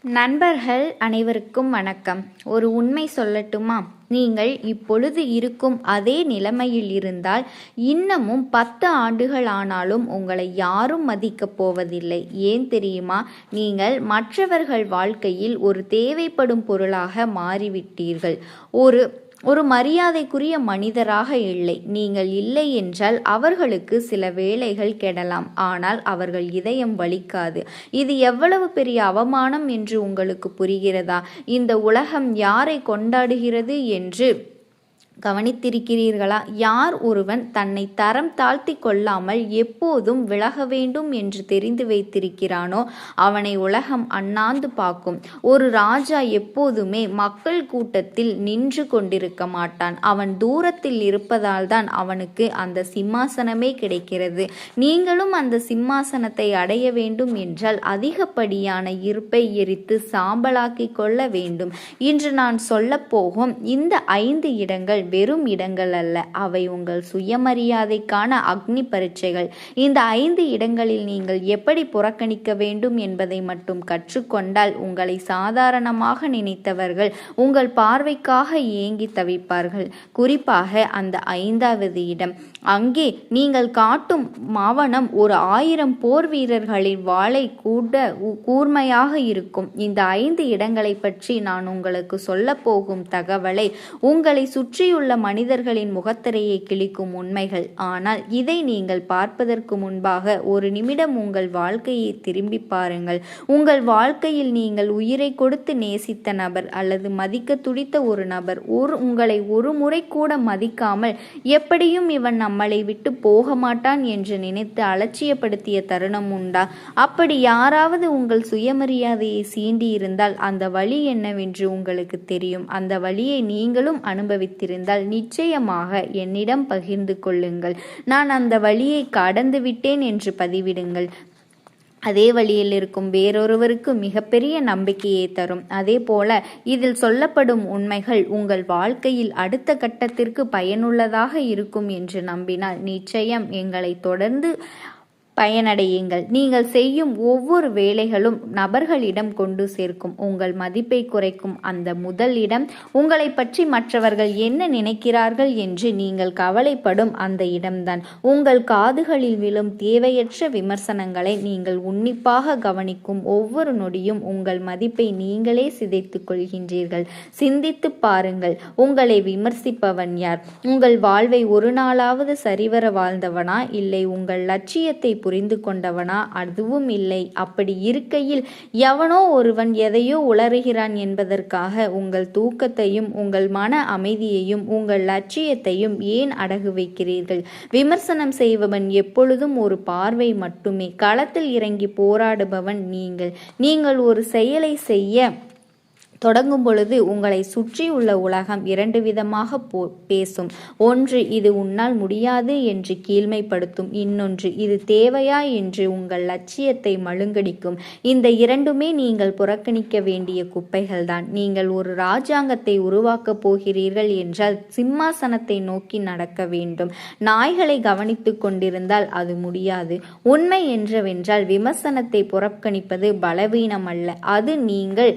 நண்பர்கள் அனைவருக்கும் வணக்கம். ஒரு உண்மை சொல்லட்டுமா? நீங்கள் இப்பொழுது இருக்கும் அதே நிலைமையில் இருந்தால் இன்னமும் 10 ஆண்டுகள் ஆனாலும் உங்களை யாரும் மதிக்கப் போவதில்லை. ஏன் தெரியுமா? நீங்கள் மற்றவர்கள் வாழ்க்கையில் ஒரு தேவைப்படும் பொருளாக மாறிவிட்டீர்கள். ஒரு மரியாதைக்குரிய மனிதராக இல்லை. நீங்கள் இல்லை என்றால் அவர்களுக்கு சில வேளைகள் கெடலாம், ஆனால் அவர்கள் இதயம் வலிக்காது. இது எவ்வளவு பெரிய அவமானம் என்று உங்களுக்கு புரிகிறதா? இந்த உலகம் யாரை கொண்டாடுகிறது என்று கவனித்திருக்கிறீர்களா? யார் ஒருவன் தன்னை தரம் தாழ்த்தி கொள்ளாமல் எப்போதும் விலக வேண்டும் என்று தெரிந்து வைத்திருக்கிறானோ அவனை உலகம் அண்ணாந்து பார்க்கும். ஒரு ராஜா எப்போதுமே மக்கள் கூட்டத்தில் நின்று கொண்டிருக்க மாட்டான். அவன் தூரத்தில் இருப்பதால் தான் அவனுக்கு அந்த சிம்மாசனமே கிடைக்கிறது. நீங்களும் அந்த சிம்மாசனத்தை அடைய வேண்டும் என்றால் அதிகப்படியான இருப்பை எரித்து சாம்பலாக்கி கொள்ள வேண்டும். இன்று நான் சொல்லப்போகும் இந்த 5 இடங்கள் வெறும் இடங்கள் அல்ல, அவை உங்கள் சுயமரியாதைக்கான அக்னி பரீட்சைகள். இந்த 5 இடங்களில் நீங்கள் எப்படி புறக்கணிக்க வேண்டும் என்பதை மட்டும் கற்றுக்கொண்டால் உங்களை சாதாரணமாக நினைத்தவர்கள் உங்கள் பார்வைக்காக ஏங்கி தவிப்பார்கள். குறிப்பாக அந்த 5வது இடம். அங்கே நீங்கள் காட்டும் மாவனம் ஒரு 1000 போர் வீரர்களின் வாளை கூட கூர்மையாக இருக்கும். இந்த 5 இடங்களை பற்றி நான் உங்களுக்கு சொல்ல போகும் தகவலை உங்களை சுற்றியுள்ள மனிதர்களின் முகத்திரையை கிழிக்கும் உண்மைகள். ஆனால் இதை நீங்கள் பார்ப்பதற்கு முன்பாக ஒரு நிமிடம் உங்கள் வாழ்க்கையை திரும்பி பாருங்கள். உங்கள் வாழ்க்கையில் நீங்கள் உயிரை கொடுத்து நேசித்த நபர் அல்லது மதிக்க துடித்த ஒரு நபர் உங்களை ஒரு முறை கூட மதிக்காமல் எப்படியும் இவன் நம்மளை விட்டு போக மாட்டான் என்று நினைத்து அலட்சியப்படுத்திய தருணம் உண்டா? அப்படி யாராவது உங்கள் சுயமரியாதையை சீண்டி இருந்தால் அந்த வலி என்னவென்று உங்களுக்கு தெரியும். அந்த வலியை நீங்களும் அனுபவித்திருந்தால் நிச்சயமாக என்னிடம் பகிர்ந்து கொள்ளுங்கள். நான் அந்த வழியை கடந்து விட்டேன் என்று பதிவிடுங்கள். அதே வழியில் இருக்கும் வேறொருவருக்கு மிகப்பெரிய நம்பிக்கையை தரும். அதே போல இதில் சொல்லப்படும் உண்மைகள் உங்கள் வாழ்க்கையில் அடுத்த கட்டத்திற்கு பயனுள்ளதாக இருக்கும் என்று நம்பினால் நிச்சயம் எங்களை தொடர்ந்து பயனடையுங்கள். நீங்கள் செய்யும் ஒவ்வொரு வேலைகளும் நபர்களிடம் கொண்டு சேர்க்கும். உங்கள் மதிப்பை குறைக்கும் அந்த முதல் இடம், உங்களை பற்றி மற்றவர்கள் என்ன நினைக்கிறார்கள் என்று நீங்கள் கவலைப்படும் அந்த இடம்தான். உங்கள் காதுகளில் விழும் தேவையற்ற விமர்சனங்களை நீங்கள் உன்னிப்பாக கவனிக்கும் ஒவ்வொரு நொடியும் உங்கள் மதிப்பை நீங்களே சிதைத்துக் கொள்கின்றீர்கள். சிந்தித்து பாருங்கள், உங்களை விமர்சிப்பவன் யார்? உங்கள் வாழ்வை ஒரு நாளாவது சரிவர வாழ்ந்தவனா, இல்லை உங்கள் லட்சியத்தை புரிந்து கொண்டவனா? அதுவும் இல்லை. அப்படி இருக்கையில் எவனோ ஒருவன் எதையோ உளறுகிறான் என்பதற்காக உங்கள் தூக்கத்தையும் உங்கள் மன அமைதியையும் உங்கள் லட்சியத்தையும் ஏன் அடகு வைக்கிறீர்கள்? விமர்சனம் செய்பவன் எப்பொழுதும் ஒரு பார்வை மட்டுமே. களத்தில் இறங்கி போராடுபவன் நீங்கள் ஒரு செயலை செய்ய தொடங்கும் பொழுது உங்களை சுற்றி உள்ள உலகம் 2 விதமாக பேசும். ஒன்று, இது உன்னால் முடியாது என்று கீழ்மைப்படுத்தும். இன்னொன்று, இது தேவையா என்று உங்கள் லட்சியத்தை மழுங்கடிக்கும். இந்த 2மே நீங்கள் புறக்கணிக்க வேண்டிய குப்பைகள்தான். நீங்கள் ஒரு ராஜாங்கத்தை உருவாக்கப் போகிறீர்கள் என்றால் சிம்மாசனத்தை நோக்கி நடக்க வேண்டும். நாய்களை கவனித்து கொண்டிருந்தால் அது முடியாது. உண்மை என்றவென்றால் விமர்சனத்தை புறக்கணிப்பது பலவீனம் அல்ல, அது நீங்கள்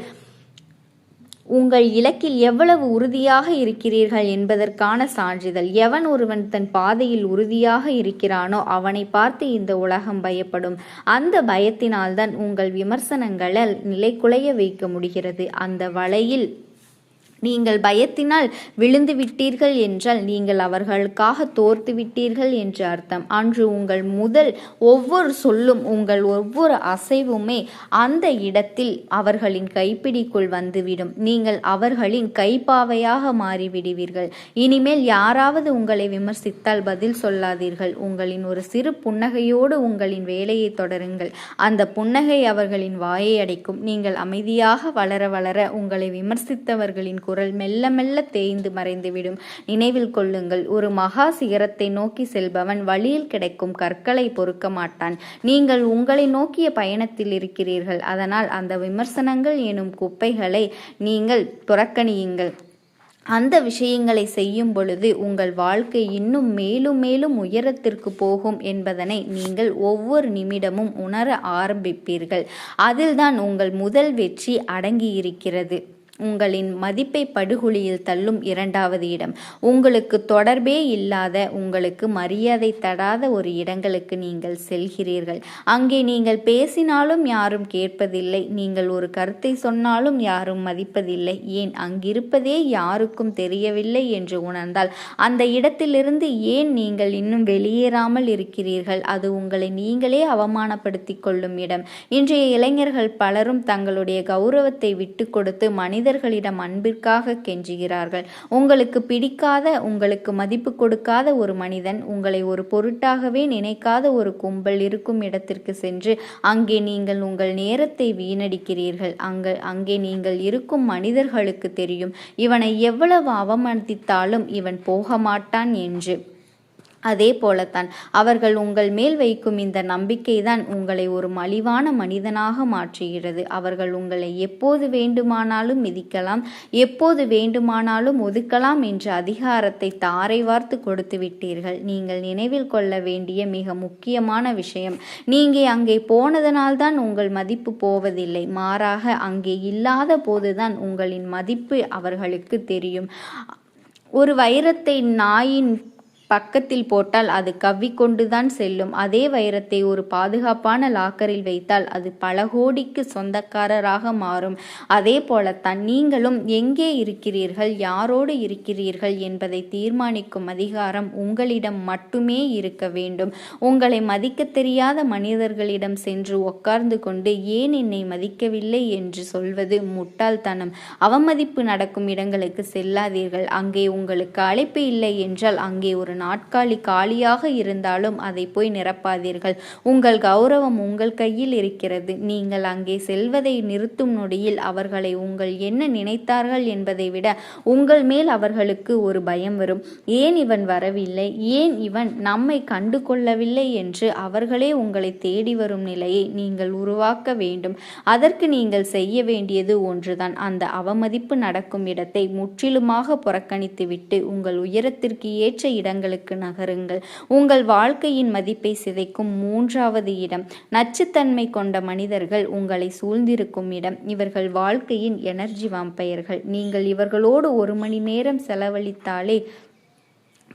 உங்கள் இலக்கில் எவ்வளவு உறுதியாக இருக்கிறீர்கள் என்பதற்கான சான்றிதழ். எவன் ஒருவன் தன் பாதையில் உறுதியாக இருக்கிறானோ அவனை பார்த்து இந்த உலகம் பயப்படும். அந்த பயத்தினால்தான் உங்கள் விமர்சனங்களால் நிலைகுலைய வைக்க முடிகிறது. அந்த வலையில் நீங்கள் பயத்தினால் விழுந்து விட்டீர்கள் என்றால் நீங்கள் அவர்களுக்காக தோர்த்து விட்டீர்கள் என்று அர்த்தம். அன்று உங்கள் ஒவ்வொரு சொல்லும் உங்கள் ஒவ்வொரு அசைவுமே அந்த இடத்தில் அவர்களின் கைப்பிடிக்குள் வந்துவிடும். நீங்கள் அவர்களின் கைப்பாவையாக மாறிவிடுவீர்கள். இனிமேல் யாராவது உங்களை விமர்சித்தால் பதில் சொல்லாதீர்கள். உங்களின் ஒரு சிறு புன்னகையோடு உங்களின் வேலையை தொடருங்கள். அந்த புன்னகை அவர்களின் வாயை அடைக்கும். நீங்கள் அமைதியாக வளர வளர உங்களை விமர்சித்தவர்களின் குரல் மெல்ல மெல்ல தேய்ந்து மறைந்துவிடும். நினைவில் கொள்ளுங்கள், ஒரு மகா சிகரத்தை நோக்கி செல்பவன் வழியில் கிடைக்கும் கற்களை பொறுக்க மாட்டான். நீங்கள் உங்களை நோக்கிய பயணத்தில் இருக்கிறீர்கள். அதனால் அந்த விமர்சனங்கள் எனும் குப்பைகளை நீங்கள் புறக்கணியுங்கள். அந்த விஷயங்களை செய்யும் பொழுது உங்கள் வாழ்க்கை இன்னும் மேலும் மேலும் உயரத்திற்கு போகும் என்பதனை நீங்கள் ஒவ்வொரு நிமிடமும் உணர ஆரம்பிப்பீர்கள். அதில்தான் உங்கள் முதல் வெற்றி அடங்கியிருக்கிறது. உங்களின் மதிப்பை படுகொலியில் தள்ளும் 2வது இடம். உங்களுக்கு தொடர்பே இல்லாத, உங்களுக்கு மரியாதை தராத ஒரு இடங்களுக்கு நீங்கள் செல்கிறீர்கள். அங்கே நீங்கள் பேசினாலும் யாரும் கேட்பதில்லை, நீங்கள் ஒரு கருத்தை சொன்னாலும் யாரும் மதிப்பதில்லை, ஏன் அங்கிருப்பதே யாருக்கும் தெரியவில்லை என்று உணர்ந்தால் அந்த இடத்திலிருந்து ஏன் நீங்கள் இன்னும் வெளியேறாமல் இருக்கிறீர்கள்? அது உங்களை நீங்களே அவமானப்படுத்தி கொள்ளும் இடம். இன்றைய இளைஞர்கள் பலரும் தங்களுடைய கௌரவத்தை விட்டு கொடுத்து மனிதர்களிடம் அன்பிற்காக கெஞ்சுகிறார்கள். உங்களுக்கு பிடிக்காத, உங்களுக்கு மதிப்பு கொடுக்காத ஒரு மனிதன், உங்களை ஒரு பொருட்டாகவே நினைக்காத ஒரு கும்பல் இருக்கும் இடத்திற்கு சென்று அங்கே நீங்கள் உங்கள் நேரத்தை வீணடிக்கிறீர்கள். அங்கே நீங்கள் இருக்கும் மனிதர்களுக்கு தெரியும் இவனை எவ்வளவு அவமதித்தாலும் இவன் போக மாட்டான் என்று. அதே போலத்தான் அவர்கள் உங்கள் மேல் வைக்கும் இந்த நம்பிக்கைதான் உங்களை ஒரு மலிவான மனிதனாக மாற்றுகிறது. அவர்கள் உங்களை எப்போது வேண்டுமானாலும் மிதிக்கலாம், எப்போது வேண்டுமானாலும் ஒதுக்கலாம் என்ற அதிகாரத்தை தாரை வார்த்து கொடுத்து விட்டீர்கள். நீங்கள் நினைவில் கொள்ள வேண்டிய மிக முக்கியமான விஷயம், நீங்கள் அங்கே போனதனால்தான் உங்கள் மதிப்பு போவதில்லை, மாறாக அங்கே இல்லாத போதுதான் உங்களின் மதிப்பு அவர்களுக்கு தெரியும். ஒரு வைரத்தை நாயின் பக்கத்தில் போட்டால் அது கவ்விக்கொண்டுதான் செல்லும். அதே வைரத்தை ஒரு பாதுகாப்பான லாக்கரில் வைத்தால் அது பல கோடிக்கு சொந்தக்காரராக மாறும். அதே போலத்தான் நீங்களும் எங்கே இருக்கிறீர்கள், யாரோடு இருக்கிறீர்கள் என்பதை தீர்மானிக்கும் அதிகாரம் உங்களிடம் மட்டுமே இருக்க வேண்டும். உங்களை மதிக்க தெரியாத மனிதர்களிடம் சென்று உட்கார்ந்து கொண்டு ஏன் என்னை மதிக்கவில்லை என்று சொல்வது முட்டாள்தனம். அவமதிப்பு நடக்கும் இடங்களுக்கு செல்லாதீர்கள். அங்கே உங்களுக்கு அழைப்பு இல்லை என்றால் அங்கே ஒரு நாட்காலி காலியாக இருந்தாலும் அதை போய் நிரப்பாதீர்கள். உங்கள் கௌரவம் உங்கள் கையில் இருக்கிறது. நீங்கள் அங்கே செல்வதை நிறுத்தும் நொடியில் அவர்களை உங்கள் என்ன நினைத்தார்கள் என்பதை விட உங்கள் மேல் அவர்களுக்கு ஒரு பயம் வரும். ஏன் இவன் வரவில்லை, ஏன் இவன் நம்மை கண்டு கொள்ளவில்லை என்று அவர்களே உங்களை தேடி வரும் நிலையை நீங்கள் உருவாக்க வேண்டும். அதற்கு நீங்கள் செய்ய வேண்டியது ஒன்றுதான். அந்த அவமதிப்பு நடக்கும் இடத்தை முற்றிலுமாக புறக்கணித்துவிட்டு உங்கள் உயரத்திற்கு ஏற்ற இடங்களுக்கு நகருங்கள். உங்கள் வாழ்க்கையின் மதிப்பை சிதைக்கும் 3வது இடம், நச்சுத்தன்மை கொண்ட மனிதர்கள் உங்களை சூழ்ந்திருக்கும் இடம். இவர்கள் வாழ்க்கையின் எனர்ஜி வாம்பயர்கள். நீங்கள் இவர்களோடு 1 மணி நேரம் செலவழித்தாலே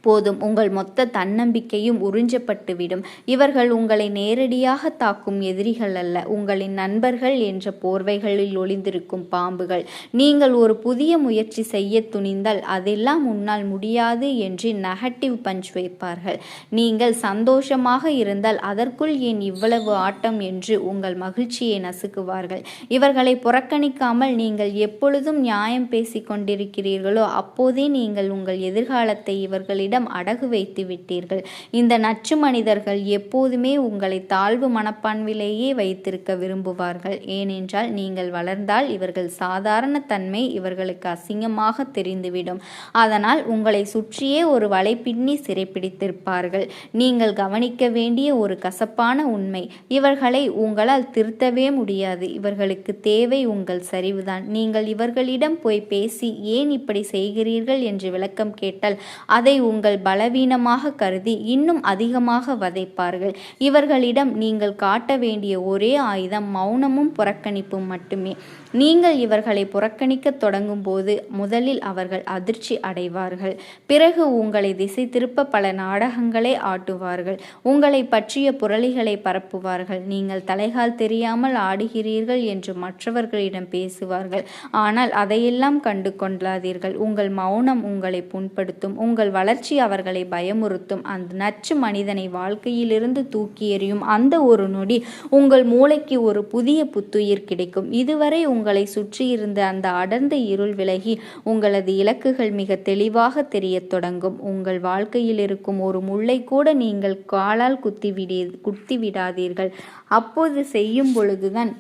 போதும், உங்கள் மொத்த தன்னம்பிக்கையும் உறிஞ்சப்பட்டுவிடும். இவர்கள் உங்களை நேரடியாக தாக்கும் எதிரிகள் அல்ல, உங்களின் நண்பர்கள் என்ற போர்வைகளில் ஒளிந்திருக்கும் பாம்புகள். நீங்கள் ஒரு புதிய முயற்சி செய்ய துணிந்தால் அதெல்லாம் உன்னால் முடியாது என்று நெகட்டிவ் பஞ்ச் வைப்பார்கள். நீங்கள் சந்தோஷமாக இருந்தால் அதற்குள் ஏன் இவ்வளவு ஆட்டம் என்று உங்கள் மகிழ்ச்சியை நசுக்குவார்கள். இவர்களை புறக்கணிக்காமல் நீங்கள் எப்பொழுதும் நியாயம் பேசிக் கொண்டிருக்கிறீர்களோ அப்போதே நீங்கள் உங்கள் எதிர்காலத்தை இவர்களிடம் அடகு வைத்து விட்டீர்கள். இந்த நச்சு மனிதர்கள் எப்போதுமே உங்களை தாழ்வு மனப்பான்மையிலேயே வைத்திருக்க விரும்புவார்கள். ஏனென்றால் நீங்கள் வளர்ந்தால் இவர்கள் சாதாரண தன்மை இவர்களுக்கு அசிங்கமாக தெரிந்துவிடும். அதனால் உங்களை சுற்றியே ஒரு வலை பின்னி சிறைப்பிடித்திருப்பார்கள். நீங்கள் கவனிக்க வேண்டிய ஒரு கசப்பான உண்மை, இவர்களை உங்களால் திருத்தவே முடியாது. இவர்களுக்கு தேவை உங்கள் சரிவுதான். நீங்கள் இவர்களிடம் போய் பேசி ஏன் இப்படி செய்கிறீர்கள் என்று விளக்கம் கேட்டால் அதை உங்கள் பலவீனமாக கருதி இன்னும் அதிகமாக வதைப்பார்கள். இவர்களிடம் நீங்கள் காட்ட வேண்டிய ஒரே ஆயுதம் மௌனமும் புறக்கணிப்பும் மட்டுமே. நீங்கள் இவர்களை புறக்கணிக்க தொடங்கும் போது முதலில் அவர்கள் அதிர்ச்சி அடைவார்கள். பிறகு உங்களை திசை திருப்ப பல நாடகங்களை ஆட்டுவார்கள். உங்களை பற்றிய புரளிகளை பரப்புவார்கள். நீங்கள் தலைகால் தெரியாமல் ஆடுகிறீர்கள் என்று மற்றவர்களிடம் பேசுவார்கள். ஆனால் அதையெல்லாம் கண்டு கொள்ளாதீர்கள். உங்கள் மௌனம் உங்களை புண்படுத்தும். உங்கள் வளர்ச்சி அவர்களை பயமுறுத்தும். அந்த நச்சு மனிதனை வாழ்க்கையிலிருந்து தூக்கி எறியும் அந்த ஒரு நொடி உங்கள் மூளைக்கு ஒரு புதிய புத்துயிர் கிடைக்கும். இதுவரை உங்களை சுற்றியிருந்த அந்த அடர்ந்த இருள் விலகி உங்களது இலக்குகள் மிக தெளிவாக தெரியத் தொடங்கும். உங்கள் வாழ்க்கையில் இருக்கும் ஒரு முள்ளை கூட நீங்கள் காலால் குத்தி விடாதீர்கள். அப்போது செய்யும் பொழுதுதான்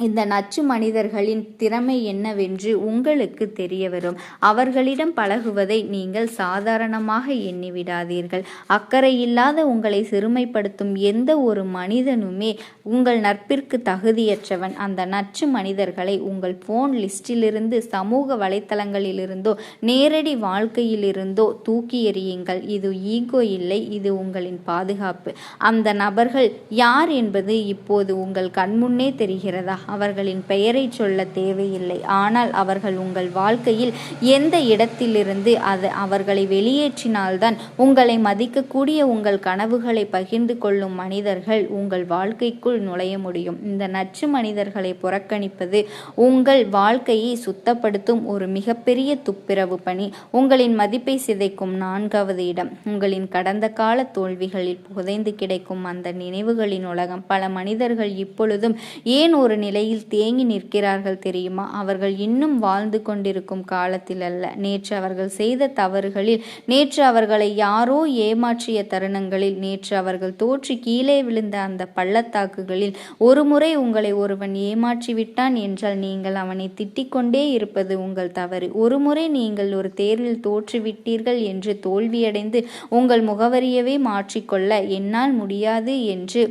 இந்த நச்சு மனிதர்களின் திறமை என்னவென்று உங்களுக்கு தெரிய வரும். அவர்களிடம் பழகுவதை நீங்கள் சாதாரணமாக எண்ணிவிடாதீர்கள். அக்கறையில்லாத உங்களை சிறுமைப்படுத்தும் எந்த ஒரு மனிதனுமே உங்கள் நட்பிற்கு தகுதியற்றவன். அந்த நச்சு மனிதர்களை உங்கள் போன் லிஸ்டிலிருந்து, சமூக வலைத்தளங்களிலிருந்தோ, நேரடி வாழ்க்கையிலிருந்தோ தூக்கி எறியுங்கள். இது ஈகோ இல்லை, இது உங்களின் பாதுகாப்பு. அந்த நபர்கள் யார் என்பது இப்போது உங்கள் கண்முன்னே தெரிகிறதா? அவர்களின் பெயரை சொல்ல தேவையில்லை. ஆனால் அவர்கள் உங்கள் வாழ்க்கையில் எந்த இடத்திலிருந்து அவர்களை வெளியேற்றினால்தான் உங்களை மதிக்கக்கூடிய, உங்கள் கனவுகளை பகிர்ந்து கொள்ளும் மனிதர்கள் உங்கள் வாழ்க்கைக்குள் நுழைய முடியும். இந்த நச்சு மனிதர்களை புறக்கணிப்பது உங்கள் வாழ்க்கையை சுத்தப்படுத்தும் ஒரு மிகப்பெரிய துப்புரவு பணி. உங்களின் மதிப்பை சிதைக்கும் 4வது இடம் உங்களின் கடந்த கால தோல்விகளில் புதைந்து கிடைக்கும் அந்த நினைவுகளின் உலகம். பல மனிதர்கள் இப்பொழுதும் ஏன் ஒரு நிலையில் தேங்கி நிற்கிறார்கள் தெரியுமா? அவர்கள் இன்னும் வாழ்ந்து கொண்டிருக்கும் காலத்தில் அல்ல, நேற்று அவர்கள் செய்த தவறுகளில், நேற்று அவர்களை யாரோ ஏமாற்றிய தருணங்களில், நேற்று அவர்கள் தோற்று கீழே விழுந்த அந்த பள்ளத்தாக்குகளில். ஒரு முறை உங்களை ஒருவன் ஏமாற்றிவிட்டான் என்றால் நீங்கள் அவனை திட்டிக் கொண்டே இருப்பது உங்கள் தவறு. ஒரு முறை நீங்கள் ஒரு தேர்வில் தோற்றுவிட்டீர்கள் என்று தோல்வியடைந்து உங்கள் முகவரியவே மாற்றிக்கொள்ள என்னால் முடியாது என்று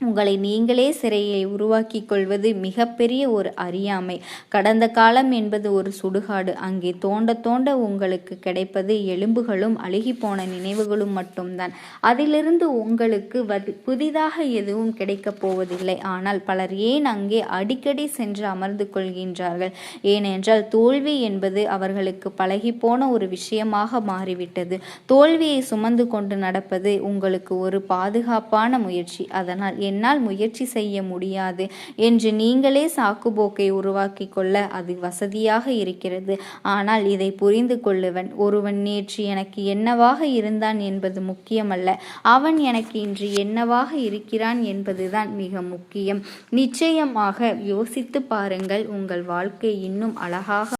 உங்களை நீங்களே சிறையை உருவாக்கி கொள்வது மிகப்பெரிய ஒரு அறியாமை. கடந்த காலம் என்பது ஒரு சுடுகாடு. அங்கே தோண்ட தோண்ட உங்களுக்கு கிடைப்பது எலும்புகளும் அழுகிப்போன நினைவுகளும் மட்டும்தான். அதிலிருந்து உங்களுக்கு புதிதாக எதுவும் கிடைக்கப் போவதில்லை. ஆனால் பலர் ஏன் அங்கே அடிக்கடி சென்று அமர்ந்து கொள்கின்றார்கள்? ஏனென்றால் தோல்வி என்பது அவர்களுக்கு பழகிப்போன ஒரு விஷயமாக மாறிவிட்டது. தோல்வியை சுமந்து கொண்டு நடப்பது உங்களுக்கு ஒரு பாதுகாப்பான முயற்சி. அதனால் என்னால் முயற்சி செய்ய முடியாது என்று நீங்களே சாக்குப்போக்கை உருவாக்கி கொள்ள அது வசதியாக இருக்கிறது. ஆனால் இதை புரிந்து கொள்ளுவன் ஒருவன் நேற்று எனக்கு என்னவாக இருந்தான் என்பது முக்கியமல்ல, அவன் எனக்கு இன்று என்னவாக இருக்கிறான் என்பதுதான் மிக முக்கியம். நிச்சயமாக யோசித்து பாருங்கள், உங்கள் வாழ்க்கை இன்னும் அழகாக